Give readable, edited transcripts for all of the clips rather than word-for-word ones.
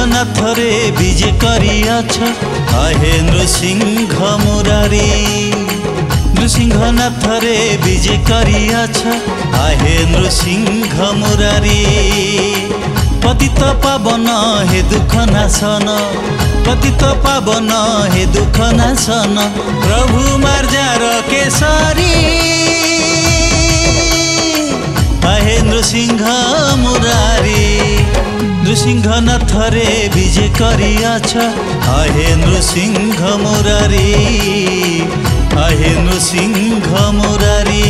नृसिंहनाथरे विजय करियाछ आहे नृसिंह मुरारी। नृसिंहनाथरे विजय करियाछ आहे नृसिंह मुरारी। पतित पावन हे दुख नाशन, पतित पावन हे दुख नाशन, प्रभु मार्जार केसरी आहे नृसिंह मुरारी। नृसिंहनाथरे विजय करियाछ आहे नृसिंह मुरारी, आहे नृसिंह मुरारी।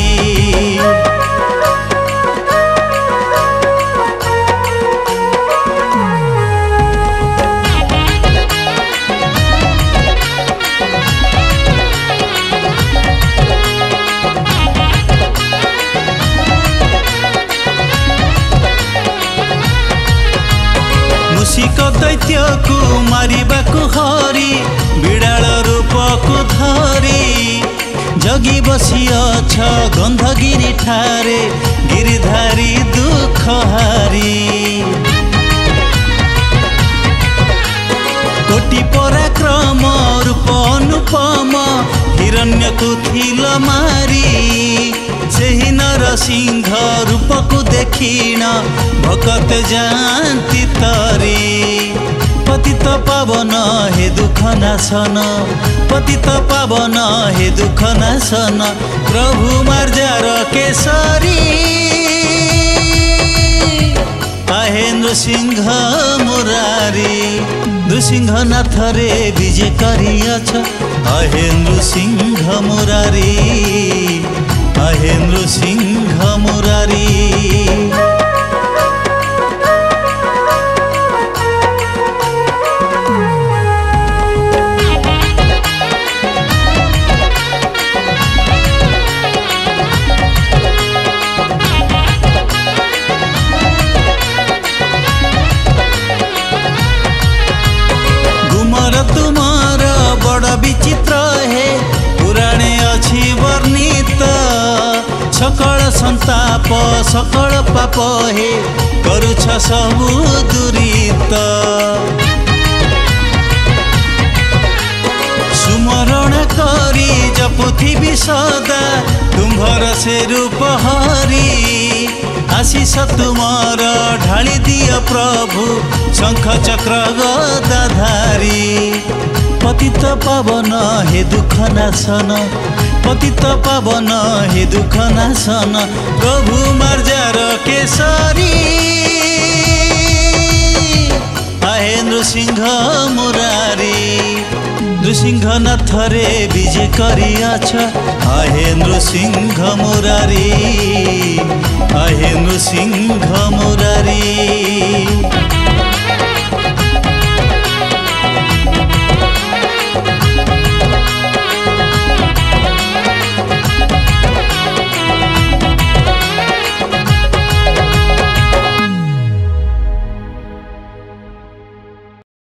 मूषिक दैत्य को मारिबाकु हरि, बिड़ाल रूप को धरी जगी बसिअछ गंधगिरी ठारे, गिरिधारी दुख हारी। कोटि पराक्रम रूप अनुपम, हिरण्य को थिल मारी, सेहि नरसिंह रूप को देखिण भकत जानती तरी। पतित पावन हे दुख नाशन, पतित पावन हे दुख नाशन, प्रभु मार्जार केसरी आहे नृसिंह मुरारी। नृसिंहनाथरे विजय करियाछ आहे नृसिंह मुरारी, आहे नृसिंह मुरारी। गुमर तुमार बड़ विचित्र है, पुराणे अछि वर्णित, सकल संताप सकल पाप हे, करुछ सबु दुरित। सुमरण करी जपुथिबि सदा, तुम्भर से रूप हरि, आशीष तुमर ढाली दिय प्रभु, शंख चक्र गदाधारी। पतित पावन हे दुख नाशन, पतित पावन हे दुख नाशन, प्रभु मार्जार केसरी आहे नृसिंह मुरारी। नृसिंहनाथरे विजय करियाछ आहे नृसिंह मुरारी, आहे नृसिंह मुरारी।